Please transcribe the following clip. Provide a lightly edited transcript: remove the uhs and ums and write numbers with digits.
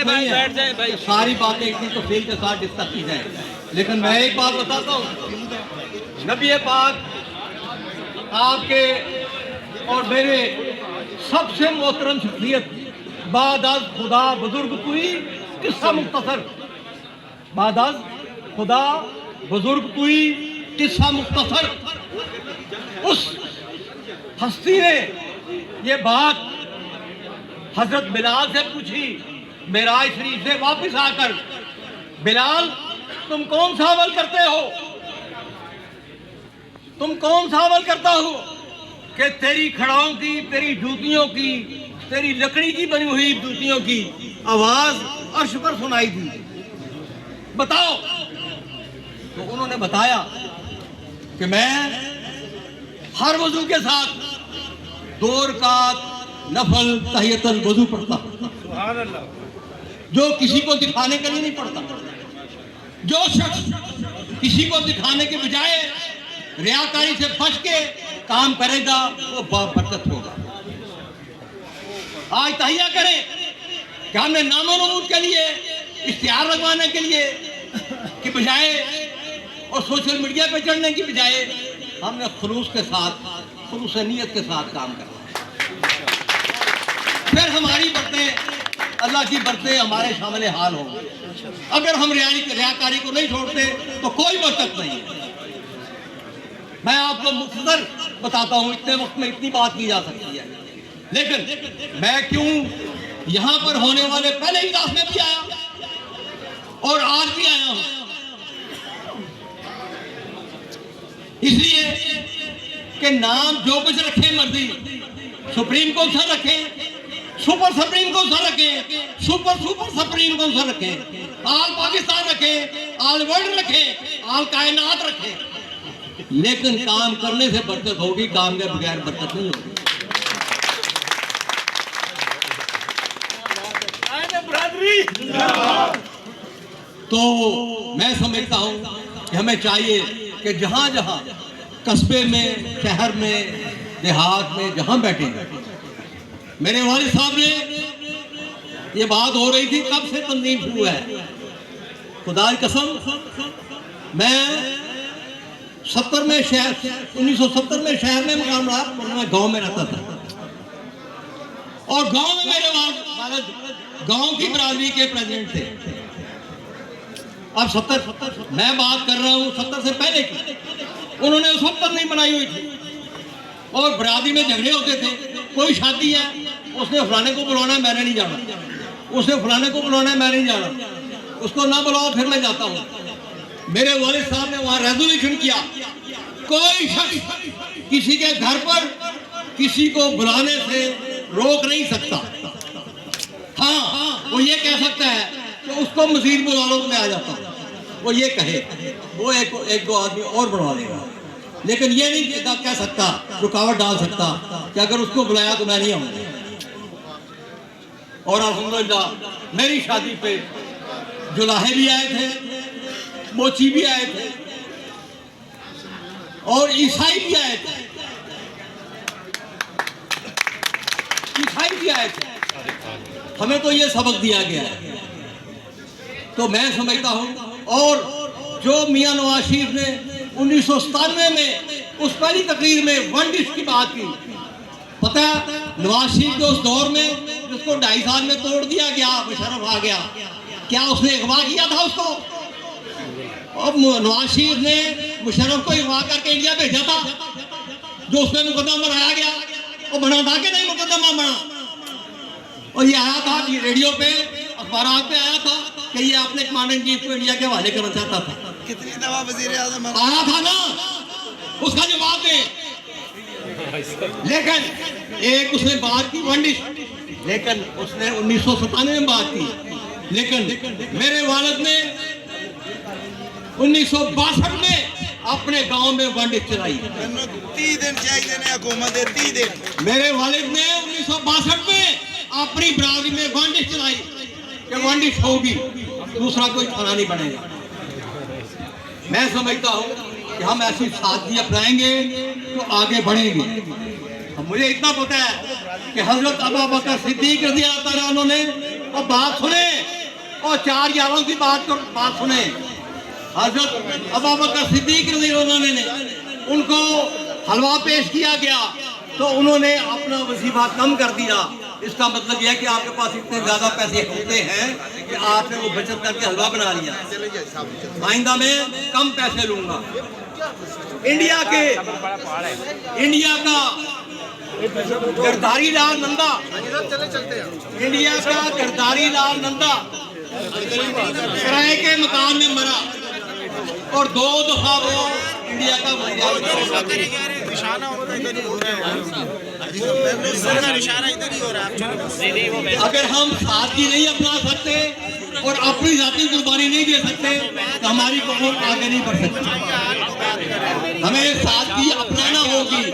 नहीं है कि सारी बातें इतनी तफसील के साथ डिस्कस की जाए, लेकिन मैं एक बात बताता हूँ, नबी पाक आपके और मेरे सबसे मोहतरम शख्सियत बादाज खुदा बुजुर्ग कोई किस्सा मुख्तसर, बादाज खुदा बुजुर्ग कोई किस्सा मुख्तसर, उस हस्ती ने ये बात हजरत बिलाल से पूछी मेराज शरीफ से वापस आकर, बिलाल तुम कौन सा अमल करते हो, तुम कौन सा अमल करता हो कि तेरी खड़ाओं की, तेरी जूतियों की, तेरी लकड़ी की बनी हुई जूतियों की आवाज अर्श पर सुनाई दी, बताओ। तो उन्होंने बताया कि मैं हर वजू के साथ 2 रकात नफल तहियतुल वजू पढ़ता, जो किसी को दिखाने के लिए नहीं पढ़ता। जो शख्स किसी को दिखाने के बजाय रियाकारी से बच के काम करेगा वो बरकत होगा। आज तहिया करें कि हमने नामो नमूद के लिए, इश्तिहार लगवाने के लिए कि बजाय और सोशल मीडिया पे चढ़ने की बजाय हमने खुलूस के साथ, खुलूस नीयत के साथ काम करना। फिर हमारी बरतें, अल्लाह की बरतें हमारे सामने हाल होंगी। अगर हम रियाकारी को नहीं छोड़ते तो कोई बरकत नहीं है। मैं आपको मुख्तसर बताता हूँ, इतने वक्त में इतनी बात की जा सकती है, लेकिन मैं क्यों यहाँ पर होने वाले पहले इजलास में भी आया और आज भी आया हूँ, इसलिए कि नाम जो कुछ रखे मर्जी, सुप्रीम कौन सा रखे, सुपर सुप्रीम कौन सा रखे, सुपर सुपर सुप्रीम कौन सा रखे, आल पाकिस्तान रखे, आल वर्ल्ड रखे, आल कायनात रखे, लेकिन काम करने से बरकत होगी, काम के बगैर बरकत नहीं होगी। तो मैं समझता हूं कि हमें चाहिए कि जहां जहां कस्बे में, शहर में, देहात में जहां बैठेंगे, मेरे वालिद साहब ने ये बात हो रही थी कब से तंजीम शुरू है, खुदा की कसम मैं 70 में शहर, 1970 में शहर में मकान रहा, मैं गांव में रहता था और गांव में मेरे वालिद गांव की बरादरी के प्रेसिडेंट थे। अब 70 मैं बात कर रहा हूं 70 से पहले की, उन्होंने उस वक्त नहीं बनाई हुई थी और बरादरी में झगड़े होते थे। कोई शादी है, उसने फलाने को बुलाना है, मैंने नहीं जाना, उसने फलाने को बुलाना है, मैं नहीं जाना, उसको ना बुलाओ फिर मैं जाता हूं। मेरे वालिद साहब ने वहां रेजोल्यूशन किया, कोई शख्स किसी के घर पर किसी को बुलाने से रोक नहीं सकता। हाँ, वो ये कह सकता है कि उसको मजीद बुला लो, मैं आ जाता हूँ, वो ये कहे, वो एक दो आदमी और बढ़वा देगा, लेकिन ये नहीं कह सकता, रुकावट डाल सकता कि अगर उसको बुलाया तो मैं नहीं आऊंगा। और अल्हम्दुलिल्लाह मेरी शादी पे जुलाहे भी आए थे, मोची भी आए थे और ईसाई भी आए थे, ईसाई भी आए थे। हमें तो ये सबक दिया गया है। तो मैं समझता हूं, और जो मियां नवाज शरीफ ने 1997 में उस पहली तकरीर में 1 डिश की बात की, पता है नवाज शरीफ के उस दौर में जिसको 2.5 साल में तोड़ दिया गया, मुशर्रफ आ गया, क्या उसने अगवा किया था उसको? और नवाज शरीफ ने मुशर्रफ को अगवा करके इंडिया भेजा था, जो उसमें मुकदमा बनाया गया, वो बना था कि नहीं मुकदमा बना? और ये आया था रेडियो पे, अखबारात पे आया था कि ये अपने कमांडर इन चीफ को इंडिया के हवाले करना चाहता था। कितनी दफा वजीर आज़म आया था ना, उसका जवाब दे। लेकिन एक उसने बात की 1 डिश, लेकिन उसने 1997 में बात की, लेकिन मेरे वालिद ने 1962 में अपने गांव में 1 डिश चलाई। 30 दिन चाहिए ने हुकूमत दे 30 दिन। मेरे वालिद ने 1962 में अपनी बरादरी में 1 डिश चलाई कि 1 डिश होगी, दूसरा कोई खाना नहीं बनेगा। मैं समझता हूँ कि हम ऐसी सादगी अपनाएंगे तो आगे बढ़ेंगे। अब मुझे इतना पता है कि हजरत अबू बकर सिद्दीक रज़ी अल्लाह तआला अन्हु ने, अब बात सुने, और 4 यारों की बात सुने। हजरत अबू बकर सिद्दीक रज़ियल्लाहु अन्हु ने उनको हलवा पेश किया गया तो उन्होंने अपना वजीफा कम कर दिया। इसका मतलब यह है कि आपके पास इतने ज्यादा पैसे होते हैं कि आपने वो बचत करके हलवा बना लिया। आइंदा में कम पैसे लूंगा। इंडिया का गिरधारी लाल नंदा, इंडिया का गिरधारी लाल नंदा किराए के मकान में मरा और 2 दफा वो इंडिया का अगर हम सादगी नहीं अपना सकते और अपनी जाती कुर्बानी नहीं दे सकते तो हमारी कौम आगे नहीं बढ़ सकती। हमें सादगी अपनाना होगी।